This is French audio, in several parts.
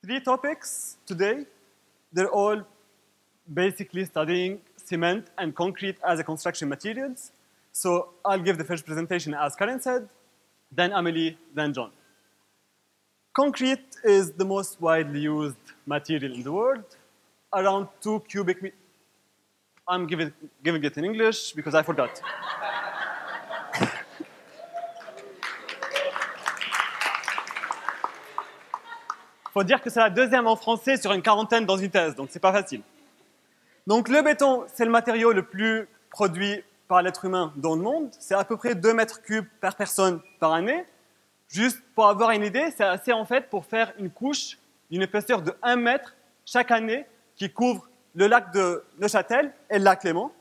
Three topics today. They're all basically studying cement and concrete as a construction materials. So I'll give the first presentation as Karen said, then Amelie, then John. Concrete is the most widely used material in the world. Around 2 cubic meters. I'm giving it in English because I forgot. Faut dire que c'est la deuxième en français sur une quarantaine dans une thèse, donc c'est pas facile. Donc le béton, c'est le matériau le plus produit par l'être humain dans le monde. C'est à peu près 2 mètres cubes par personne par année. Juste pour avoir une idée, c'est assez en fait pour faire une couche d'une épaisseur de 1 mètre chaque année qui couvre le lac de Neuchâtel et le lac Léman.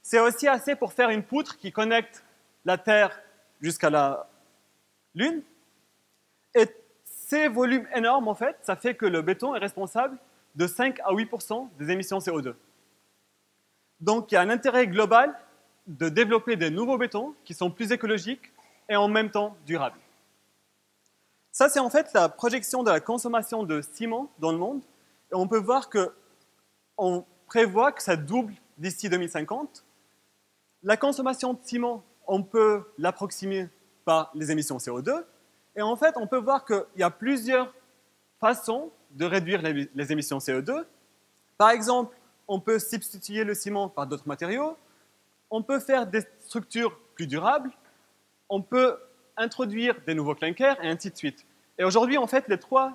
C'est aussi assez pour faire une poutre qui connecte la Terre jusqu'à la Lune. Et ces volumes énormes, en fait, ça fait que le béton est responsable de 5 à 8% des émissions CO2. Donc, il y a un intérêt global de développer des nouveaux bétons qui sont plus écologiques et en même temps durables. Ça, c'est en fait la projection de la consommation de ciment dans le monde. Et on peut voir qu'on prévoit que ça double d'ici 2050. La consommation de ciment, on peut l'approximer par les émissions CO2. Et en fait, on peut voir qu'il y a plusieurs façons de réduire les émissions CO2. Par exemple, on peut substituer le ciment par d'autres matériaux. On peut faire des structures plus durables. On peut introduire des nouveaux clinkers et ainsi de suite. Et aujourd'hui, en fait, les 3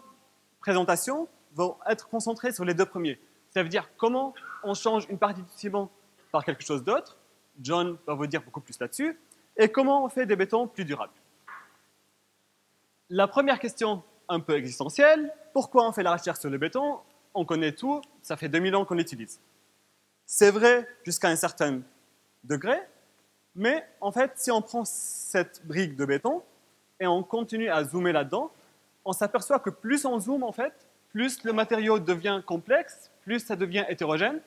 présentations vont être concentrées sur les 2 premiers. Ça veut dire comment on change une partie du ciment par quelque chose d'autre. John va vous dire beaucoup plus là-dessus. Et comment on fait des bétons plus durables. La première question, un peu existentielle, pourquoi on fait la recherche sur le béton? On connaît tout, ça fait 2000 ans qu'on l'utilise. C'est vrai jusqu'à un certain degré, mais en fait, si on prend cette brique de béton et on continue à zoomer là-dedans, on s'aperçoit que plus on zoome, en fait, plus le matériau devient complexe, plus ça devient hétérogène,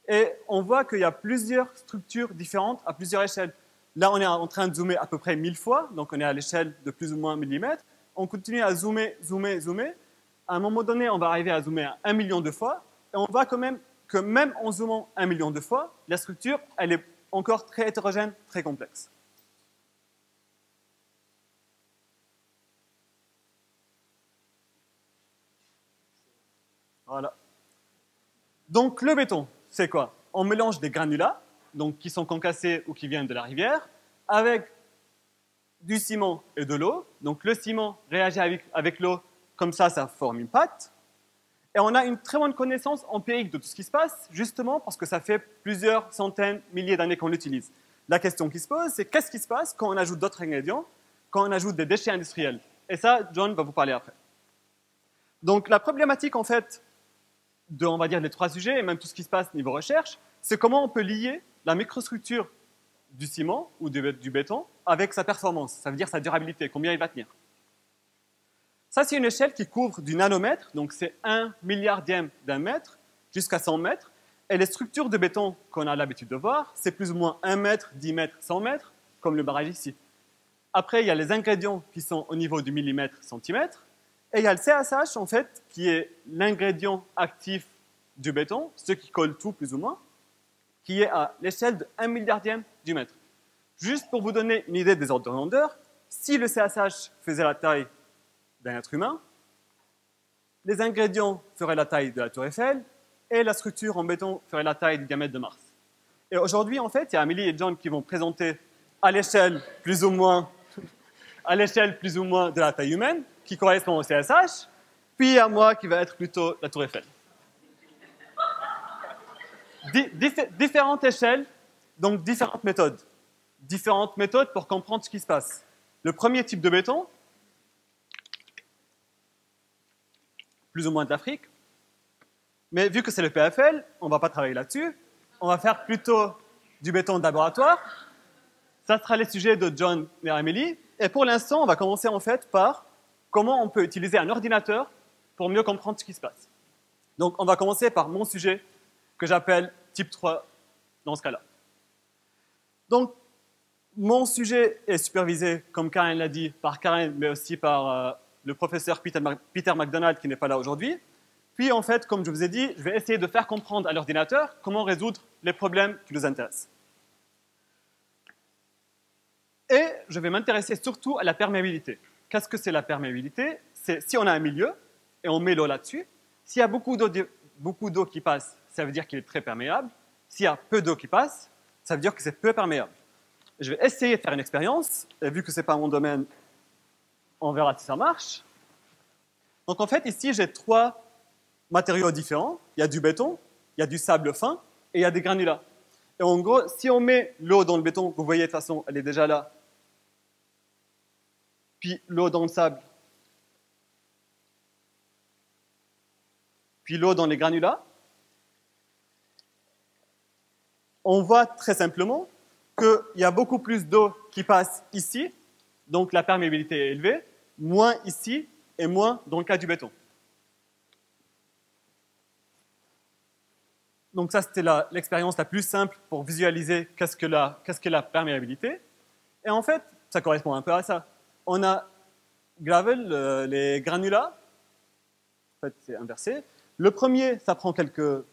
et on voit qu'il y a plusieurs structures différentes à plusieurs échelles. Là, on est en train de zoomer à peu près 1000 fois, donc on est à l'échelle de plus ou moins millimètres. On continue à zoomer, zoomer, zoomer. À un moment donné, on va arriver à zoomer à 1 million de fois, et on voit quand même que même en zoomant 1 million de fois, la structure, elle est encore très hétérogène, très complexe. Voilà. Donc le béton, c'est quoi? On mélange des granulats, donc qui sont concassés ou qui viennent de la rivière, avec du ciment et de l'eau. Donc le ciment réagit avec l'eau, comme ça forme une pâte. Et on a une très bonne connaissance empirique de tout ce qui se passe, justement parce que ça fait plusieurs centaines, milliers d'années qu'on l'utilise. La question qui se pose, c'est qu'est-ce qui se passe quand on ajoute d'autres ingrédients, quand on ajoute des déchets industriels? Et ça, John va vous parler après. Donc la problématique, en fait, de, on va dire, les 3 sujets, et même tout ce qui se passe niveau recherche, c'est comment on peut lier la microstructure du ciment ou du béton avec sa performance, ça veut dire sa durabilité, combien il va tenir. Ça, c'est une échelle qui couvre du nanomètre, donc c'est 1 milliardième d'un mètre jusqu'à 100 mètres. Et les structures de béton qu'on a l'habitude de voir, c'est plus ou moins 1 mètre, 10 mètres, 100 mètres, comme le barrage ici. Après, il y a les ingrédients qui sont au niveau du millimètre, centimètre. Et il y a le CSH, en fait, qui est l'ingrédient actif du béton, ce qui colle tout plus ou moins, qui est à l'échelle de 1 milliardième du mètre. Juste pour vous donner une idée des ordres de grandeur, si le CSH faisait la taille d'un être humain, les ingrédients feraient la taille de la tour Eiffel et la structure en béton ferait la taille du diamètre de Mars. Et aujourd'hui, en fait, il y a Amélie et John qui vont présenter à l'échelle plus ou moins de la taille humaine, qui correspond au CSH, puis à moi qui va être plutôt la tour Eiffel. Différentes échelles, donc différentes méthodes. Différentes méthodes pour comprendre ce qui se passe. Le premier type de béton, plus ou moins de l'Afrique, mais vu que c'est le PFL, on ne va pas travailler là-dessus. On va faire plutôt du béton de laboratoire. Ça sera les sujets de John et Amélie. Et pour l'instant, on va commencer en fait par comment on peut utiliser un ordinateur pour mieux comprendre ce qui se passe. Donc, on va commencer par mon sujet que j'appelle type 3 dans ce cas-là. Donc, mon sujet est supervisé, comme Karen l'a dit, par Karen, mais aussi par le professeur Peter McDonald qui n'est pas là aujourd'hui. Puis en fait, comme je vous ai dit, je vais essayer de faire comprendre à l'ordinateur comment résoudre les problèmes qui nous intéressent. Et je vais m'intéresser surtout à la perméabilité. Qu'est-ce que c'est la perméabilité? C'est si on a un milieu et on met l'eau là-dessus, s'il y a beaucoup d'eau qui passe, ça veut dire qu'il est très perméable. S'il y a peu d'eau qui passe, ça veut dire que c'est peu perméable. Je vais essayer de faire une expérience, et vu que ce n'est pas mon domaine, on verra si ça marche. Donc en fait, ici, j'ai 3 matériaux différents. Il y a du béton, il y a du sable fin, et il y a des granulats. Et en gros, si on met l'eau dans le béton, vous voyez de toute façon, elle est déjà là, puis l'eau dans le sable, puis l'eau dans les granulats, on voit très simplement qu'il y a beaucoup plus d'eau qui passe ici, donc la perméabilité est élevée, moins ici et moins dans le cas du béton. Donc ça, c'était l'expérience la plus simple pour visualiser qu'est-ce que la perméabilité. Et en fait, ça correspond un peu à ça. On a gravel, les granulats. En fait, c'est inversé. Le premier, ça prend quelques...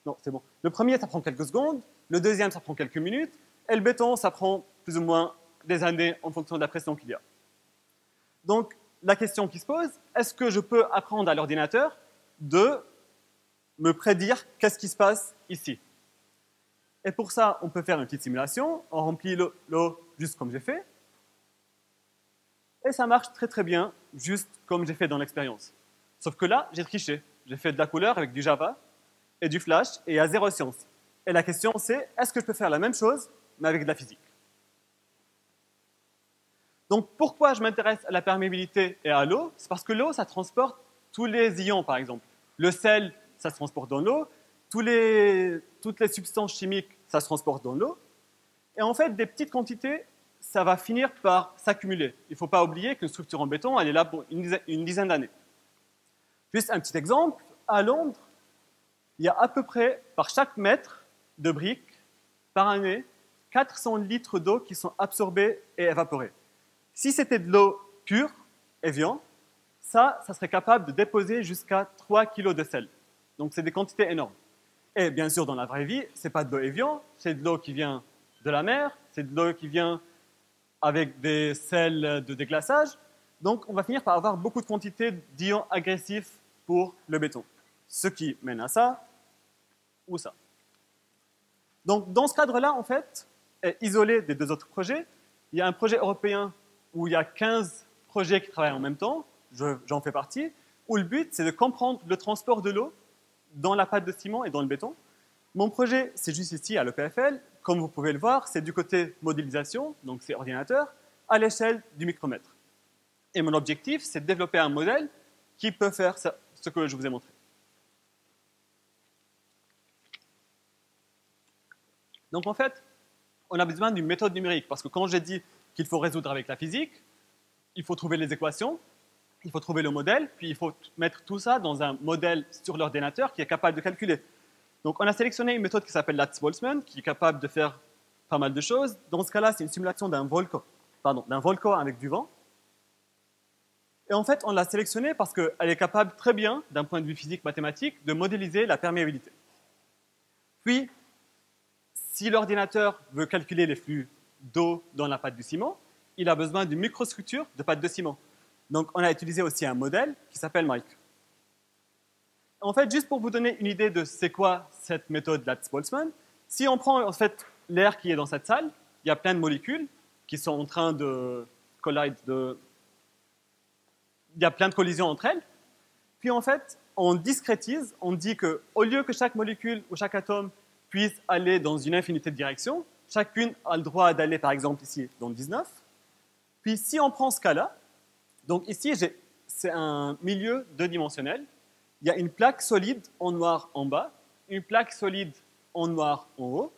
Non, c'est bon. Le premier, ça prend quelques secondes. Le deuxième, ça prend quelques minutes. Et le béton, ça prend plus ou moins des années en fonction de la pression qu'il y a. Donc, la question qui se pose, est-ce que je peux apprendre à l'ordinateur de me prédire qu'est-ce qui se passe ici? Et pour ça, on peut faire une petite simulation. On remplit l'eau juste comme j'ai fait. Et ça marche très très bien, juste comme j'ai fait dans l'expérience. Sauf que là, j'ai triché. J'ai fait de la couleur avec du Java et du Flash, et il y a 0 science. Et la question, c'est, est-ce que je peux faire la même chose, mais avec de la physique? Donc, pourquoi je m'intéresse à la perméabilité et à l'eau? C'est parce que l'eau, ça transporte tous les ions, par exemple. Le sel, ça se transporte dans l'eau. Toutes les substances chimiques, ça se transporte dans l'eau. Et en fait, des petites quantités, ça va finir par s'accumuler. Il ne faut pas oublier qu'une structure en béton, elle est là pour une dizaine d'années. Juste un petit exemple, à Londres, il y a à peu près, par chaque mètre de briques, par année, 400 litres d'eau qui sont absorbés et évaporés. Si c'était de l'eau pure, Evian, ça serait capable de déposer jusqu'à 3 kg de sel. Donc c'est des quantités énormes. Et bien sûr, dans la vraie vie, ce n'est pas de l'eau Evian, c'est de l'eau qui vient de la mer, c'est de l'eau qui vient avec des sels de déglaçage. Donc on va finir par avoir beaucoup de quantités d'ions agressifs pour le béton. Ce qui mène à ça ou ça. Donc dans ce cadre-là, en fait, isolé des 2 autres projets, il y a un projet européen où il y a 15 projets qui travaillent en même temps, j'en fais partie, où le but, c'est de comprendre le transport de l'eau dans la pâte de ciment et dans le béton. Mon projet, c'est juste ici, à l'EPFL. Comme vous pouvez le voir, c'est du côté modélisation, donc c'est ordinateur, à l'échelle du micromètre. Et mon objectif, c'est de développer un modèle qui peut faire ce que je vous ai montré. Donc en fait, on a besoin d'une méthode numérique, parce que quand j'ai dit qu'il faut résoudre avec la physique, il faut trouver les équations, il faut trouver le modèle, puis il faut mettre tout ça dans un modèle sur l'ordinateur qui est capable de calculer. Donc on a sélectionné une méthode qui s'appelle Lattice-Boltzmann, qui est capable de faire pas mal de choses. Dans ce cas-là, c'est une simulation d'un volcan avec du vent. Et en fait, on l'a sélectionnée parce qu'elle est capable très bien, d'un point de vue physique mathématique, de modéliser la perméabilité. Puis, si l'ordinateur veut calculer les flux d'eau dans la pâte du ciment, il a besoin d'une microstructure de pâte de ciment. Donc, on a utilisé aussi un modèle qui s'appelle Mike. En fait, juste pour vous donner une idée de c'est quoi cette méthode Lattice-Boltzmann, si on prend en fait l'air qui est dans cette salle, il y a plein de molécules qui sont en train de collide, il y a plein de collisions entre elles. Puis en fait, on discrétise, on dit qu'au lieu que chaque molécule ou chaque atome puisse aller dans une infinité de directions, chacune a le droit d'aller, par exemple, ici, dans le 19. Puis si on prend ce cas-là, donc ici, c'est un milieu 2-dimensionnel. Il y a une plaque solide en noir en bas, une plaque solide en noir en haut,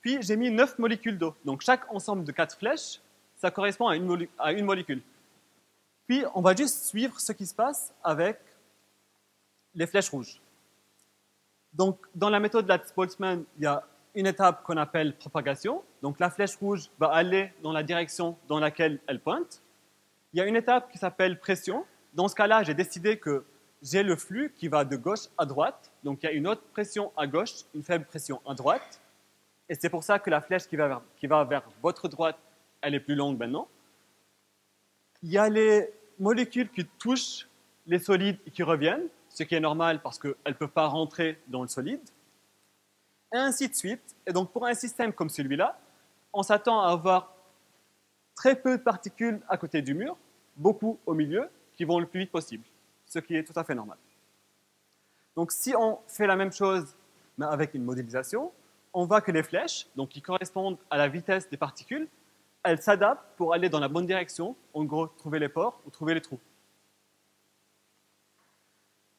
puis j'ai mis 9 molécules d'eau. Donc chaque ensemble de 4 flèches, ça correspond à une molécule. Puis on va juste suivre ce qui se passe avec les flèches rouges. Donc dans la méthode Lattice-Boltzmann, il y a une étape qu'on appelle propagation. Donc la flèche rouge va aller dans la direction dans laquelle elle pointe. Il y a une étape qui s'appelle pression. dans ce cas-là, j'ai décidé que j'ai le flux qui va de gauche à droite. Donc, il y a une haute pression à gauche, une faible pression à droite. Et c'est pour ça que la flèche qui va vers votre droite, elle est plus longue maintenant. Il y a les molécules qui touchent les solides et qui reviennent, ce qui est normal parce qu'elles ne peuvent pas rentrer dans le solide. Et ainsi de suite. Et donc, pour un système comme celui-là, on s'attend à avoir très peu de particules à côté du mur, beaucoup au milieu, qui vont le plus vite possible, ce qui est tout à fait normal. Donc, si on fait la même chose, mais avec une modélisation, on voit que les flèches, donc qui correspondent à la vitesse des particules, elles s'adaptent pour aller dans la bonne direction, en gros, trouver les pores ou trouver les trous.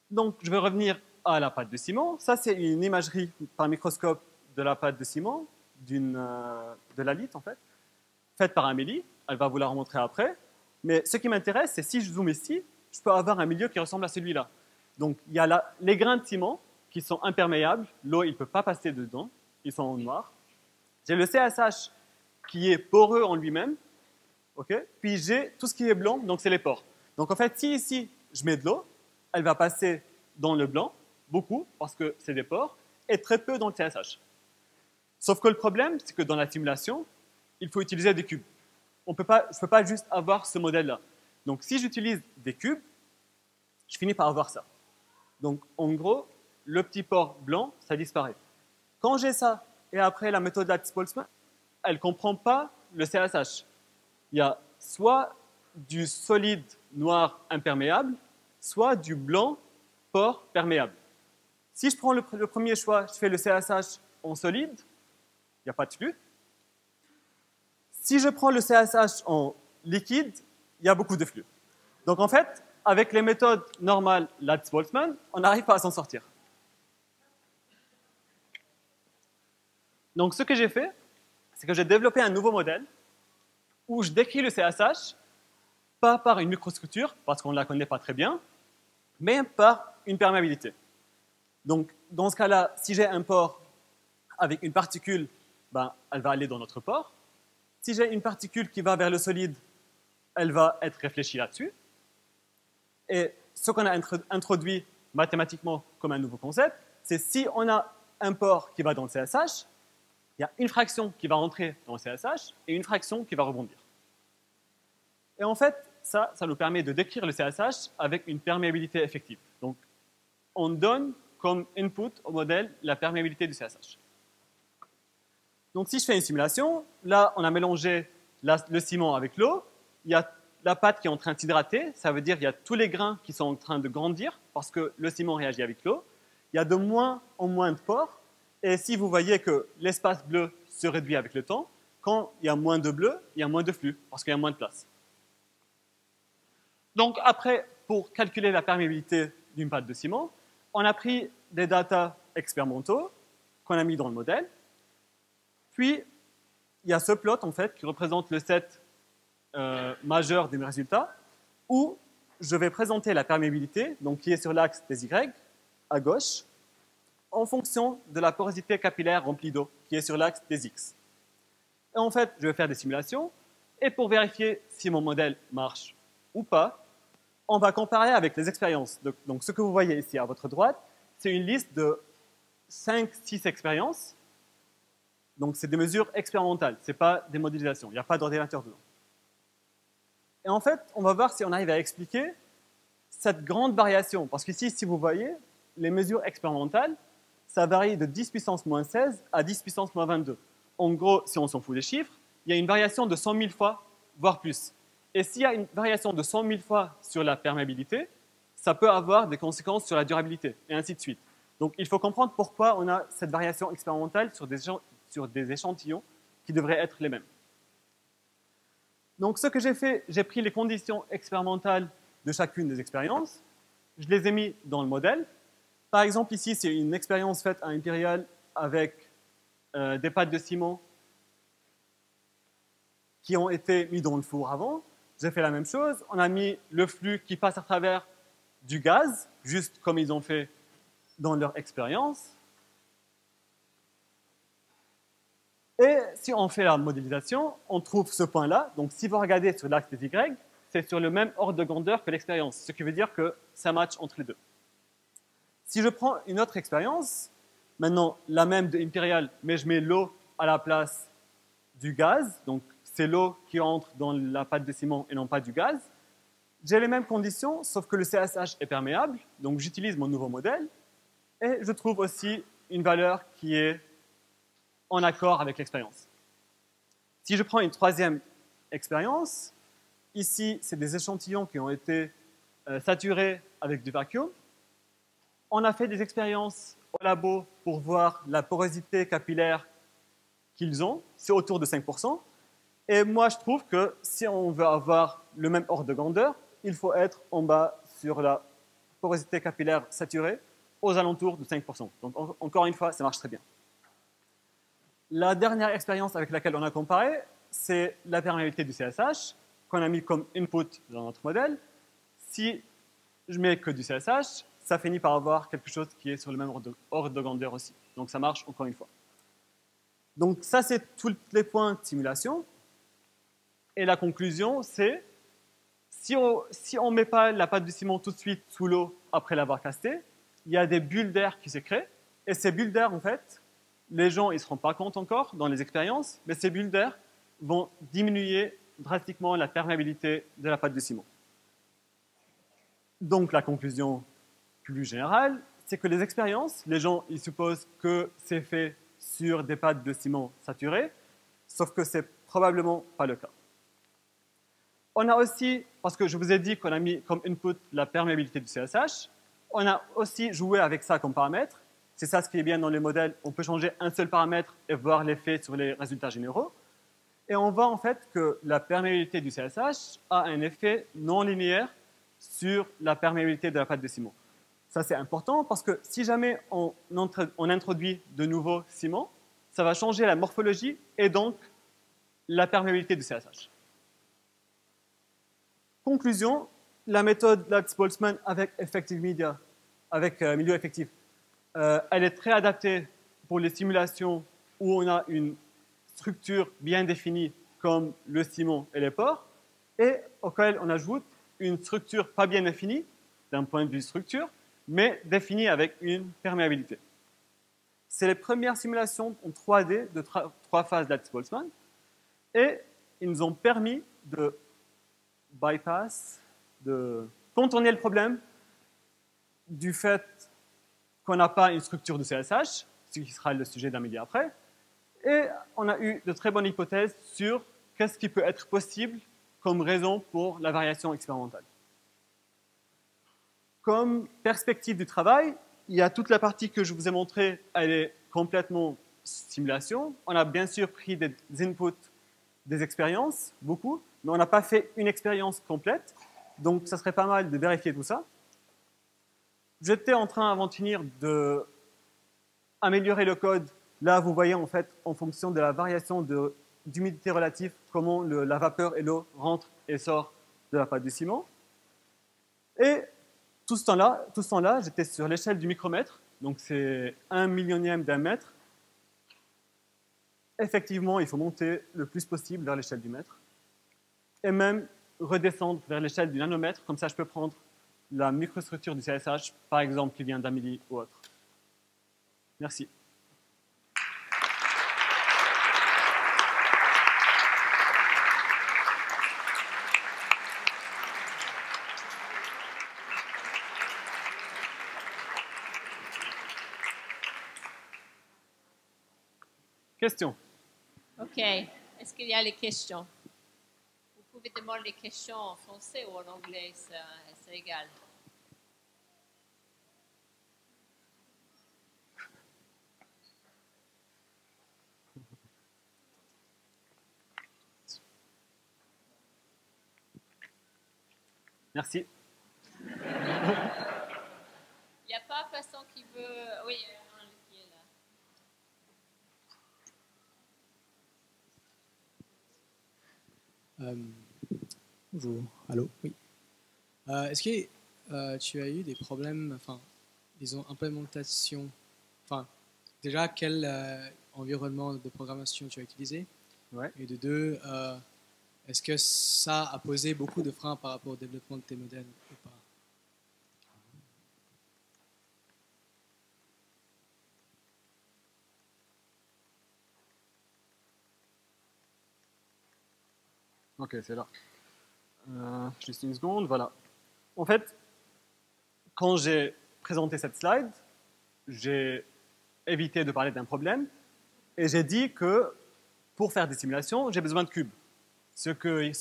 Donc, je vais revenir à la pâte de ciment. Ça, c'est une imagerie par microscope de la pâte de ciment, de la lite, en fait, faite par Amélie. Elle va vous la remontrer après. Mais ce qui m'intéresse, c'est si je zoome ici, je peux avoir un milieu qui ressemble à celui-là. Donc, il y a les grains de ciment qui sont imperméables. L'eau, il ne peut pas passer dedans. Ils sont en noir. J'ai le CSH qui est poreux en lui-même. Okay. Puis j'ai tout ce qui est blanc, donc c'est les pores. Donc en fait, si ici, je mets de l'eau, elle va passer dans le blanc, beaucoup, parce que c'est des pores, et très peu dans le CSH. Sauf que le problème, c'est que dans la simulation, il faut utiliser des cubes. Je ne peux pas juste avoir ce modèle-là. Donc si j'utilise des cubes, je finis par avoir ça. Donc en gros, le petit pore blanc, ça disparaît. Quand j'ai ça, et après la méthode Lattice-Boltzmann, elle ne comprend pas le CSH. Il y a soit du solide noir imperméable, soit du blanc pore perméable. Si je prends le premier choix, je fais le CSH en solide, il n'y a pas de flux. Si je prends le CSH en liquide, il y a beaucoup de flux. Donc en fait, avec les méthodes normales Lattice-Boltzmann, on n'arrive pas à s'en sortir. Donc ce que j'ai fait, c'est que j'ai développé un nouveau modèle où je décris le CSH, pas par une microstructure, parce qu'on ne la connaît pas très bien, mais par une perméabilité. Donc, dans ce cas-là, si j'ai un pore avec une particule, ben, elle va aller dans notre pore. Si j'ai une particule qui va vers le solide, elle va être réfléchie là-dessus. Et ce qu'on a introduit mathématiquement comme un nouveau concept, c'est si on a un pore qui va dans le CSH, il y a une fraction qui va rentrer dans le CSH et une fraction qui va rebondir. Et en fait, ça nous permet de décrire le CSH avec une perméabilité effective. Donc, on donne comme input au modèle la perméabilité du CSH. Donc, si je fais une simulation, là, on a mélangé le ciment avec l'eau. Il y a la pâte qui est en train de s'hydrater. Ça veut dire qu'il y a tous les grains qui sont en train de grandir parce que le ciment réagit avec l'eau. Il y a de moins en moins de pores. Et si vous voyez que l'espace bleu se réduit avec le temps, quand il y a moins de bleu, il y a moins de flux, parce qu'il y a moins de place. Donc après, pour calculer la perméabilité d'une pâte de ciment, on a pris des datas expérimentaux qu'on a mis dans le modèle. Puis, il y a ce plot, en fait, qui représente le set majeur des résultats, où je vais présenter la perméabilité, donc qui est sur l'axe des Y, à gauche, en fonction de la porosité capillaire remplie d'eau, qui est sur l'axe des X. Et en fait, je vais faire des simulations, et pour vérifier si mon modèle marche ou pas, on va comparer avec les expériences. Donc ce que vous voyez ici à votre droite, c'est une liste de 5-6 expériences. Donc c'est des mesures expérimentales, ce n'est pas des modélisations, il n'y a pas d'ordinateur dedans. Et en fait, on va voir si on arrive à expliquer cette grande variation. Parce qu'ici, si vous voyez, les mesures expérimentales, ça varie de 10 puissance moins 16 à 10 puissance moins 22. En gros, si on s'en fout des chiffres, il y a une variation de 100 000 fois, voire plus. Et s'il y a une variation de 100 000 fois sur la perméabilité, ça peut avoir des conséquences sur la durabilité, et ainsi de suite. Donc il faut comprendre pourquoi on a cette variation expérimentale sur des échantillons qui devraient être les mêmes. Donc ce que j'ai fait, j'ai pris les conditions expérimentales de chacune des expériences, je les ai mis dans le modèle. Par exemple, ici, c'est une expérience faite à Imperial avec des pâtes de ciment qui ont été mis dans le four avant. J'ai fait la même chose. On a mis le flux qui passe à travers du gaz, juste comme ils ont fait dans leur expérience. Et si on fait la modélisation, on trouve ce point-là. Donc, si vous regardez sur l'axe des Y, c'est sur le même ordre de grandeur que l'expérience, ce qui veut dire que ça match entre les deux. Si je prends une autre expérience, maintenant la même de Imperial, mais je mets l'eau à la place du gaz, donc c'est l'eau qui entre dans la pâte de ciment et non pas du gaz, j'ai les mêmes conditions, sauf que le CSH est perméable, donc j'utilise mon nouveau modèle, et je trouve aussi une valeur qui est en accord avec l'expérience. Si je prends une troisième expérience, ici, c'est des échantillons qui ont été saturés avec du vacuum. On a fait des expériences au labo pour voir la porosité capillaire qu'ils ont, c'est autour de 5%. Et moi, je trouve que si on veut avoir le même ordre de grandeur, il faut être en bas sur la porosité capillaire saturée, aux alentours de 5%. Donc, encore une fois, ça marche très bien. La dernière expérience avec laquelle on a comparé, c'est la perméabilité du CSH, qu'on a mis comme input dans notre modèle. Si je mets que du CSH, ça finit par avoir quelque chose qui est sur le même ordre de grandeur aussi. Donc, ça marche encore une fois. Donc, ça, c'est tous les points de simulation. Et la conclusion, c'est si on ne met pas la pâte de ciment tout de suite sous l'eau après l'avoir castée, il y a des bulles d'air qui se créent. Et ces bulles d'air, en fait, les gens ne se rendent pas compte encore dans les expériences, mais ces bulles d'air vont diminuer drastiquement la perméabilité de la pâte de ciment. Donc, la conclusion plus générale, c'est que les expériences, les gens ils supposent que c'est fait sur des pâtes de ciment saturées, sauf que ce n'est probablement pas le cas. On a aussi, parce que je vous ai dit qu'on a mis comme input la perméabilité du CSH, on a aussi joué avec ça comme paramètre. C'est ça ce qui est bien dans les modèles. On peut changer un seul paramètre et voir l'effet sur les résultats généraux. Et on voit en fait que la perméabilité du CSH a un effet non linéaire sur la perméabilité de la pâte de ciment. Ça, c'est important parce que si jamais on introduit de nouveaux ciments, ça va changer la morphologie et donc la perméabilité du CSH. Conclusion, la méthode Lax-Boltzmann avec Effective Media, avec milieu effectif, elle est très adaptée pour les simulations où on a une structure bien définie comme le ciment et les pores, et auquel on ajoute une structure pas bien définie d'un point de vue structure, mais définie avec une perméabilité. C'est les premières simulations en 3D de 3 phases Lax-Boltzmann, et ils nous ont permis de bypass, de contourner le problème du fait qu'on n'a pas une structure de CSH, ce qui sera le sujet d'un média après, et on a eu de très bonnes hypothèses sur qu'est-ce qui peut être possible comme raison pour la variation expérimentale. Comme perspective du travail, il y a toute la partie que je vous ai montrée, elle est complètement simulation. On a bien sûr pris des inputs, des expériences, beaucoup, mais on n'a pas fait une expérience complète, donc ça serait pas mal de vérifier tout ça. J'étais en train, avant de finir, d'améliorer le code. Là, vous voyez, en fait, en fonction de la variation d'humidité relative, comment la vapeur et l'eau rentrent et sortent de la pâte de ciment. Et tout ce temps-là, j'étais sur l'échelle du micromètre, donc c'est 1/100000e d'un mètre. Effectivement, il faut monter le plus possible vers l'échelle du mètre, et même redescendre vers l'échelle du nanomètre, comme ça je peux prendre la microstructure du CSH, par exemple, qui vient d'un milli ou autre. Merci. Question. OK. Est-ce qu'il y a les questions? Vous pouvez demander les questions en français ou en anglais, c'est égal. Merci. Il n'y a pas personne qui veut... Oui, un qui est là. Bonjour, allô, oui. Est-ce que tu as eu des problèmes, enfin, disons, implémentation, enfin, déjà, quel environnement de programmation tu as utilisé? Ouais. Et de deux, est-ce que ça a posé beaucoup de freins par rapport au développement de tes modèles ou pas? Ok, c'est là. Juste une seconde, voilà. En fait, quand j'ai présenté cette slide, j'ai évité de parler d'un problème et j'ai dit que pour faire des simulations, j'ai besoin de cubes, ce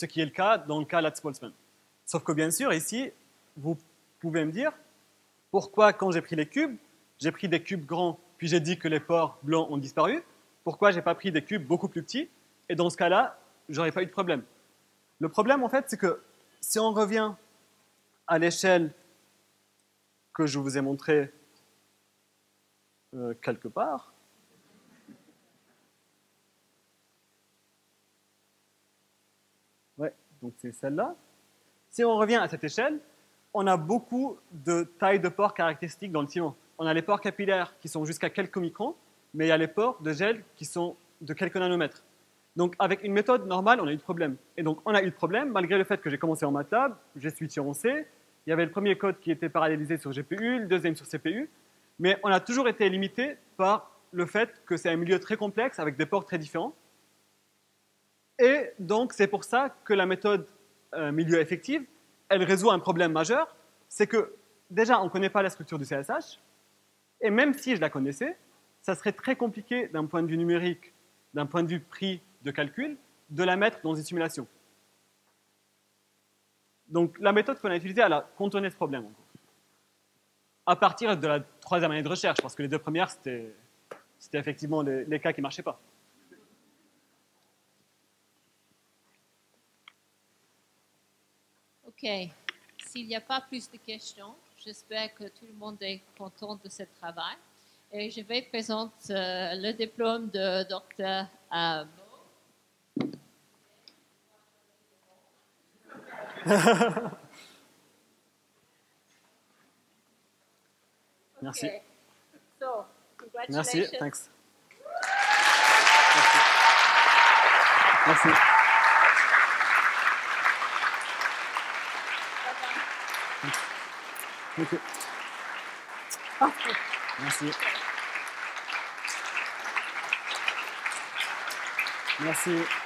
qui est le cas dans le cas Latz-Boltzmann. Sauf que bien sûr, ici, vous pouvez me dire pourquoi quand j'ai pris les cubes, j'ai pris des cubes grands, puis j'ai dit que les pores blancs ont disparu, pourquoi j'ai pas pris des cubes beaucoup plus petits, et dans ce cas-là, j'aurais pas eu de problème. Le problème, en fait, c'est que si on revient à l'échelle que je vous ai montrée quelque part, ouais, donc c'est celle-là. Si on revient à cette échelle, on a beaucoup de tailles de pores caractéristiques dans le ciment. On a les pores capillaires qui sont jusqu'à quelques microns, mais il y a les pores de gel qui sont de quelques nanomètres. Donc, avec une méthode normale, on a eu de problème. Et donc, on a eu de problème, malgré le fait que j'ai commencé en MATLAB, j'ai switché en C. Il y avait le premier code qui était parallélisé sur GPU, le deuxième sur CPU. Mais on a toujours été limité par le fait que c'est un milieu très complexe, avec des pores très différents. Et donc, c'est pour ça que la méthode milieu effective, elle résout un problème majeur. C'est que, déjà, on ne connaît pas la structure du CSH. Et même si je la connaissais, ça serait très compliqué d'un point de vue numérique, d'un point de vue prix de calcul, de la mettre dans une simulation. Donc la méthode qu'on a utilisée, elle a contourné ce problème. À partir de la troisième année de recherche, parce que les deux premières, c'était effectivement les cas qui ne marchaient pas. OK. S'il n'y a pas plus de questions, j'espère que tout le monde est content de ce travail. Et je vais présenter le diplôme de Dr. Merci. Okay. So, congratulations. Merci, thanks. Merci. Thank you. Merci. Merci.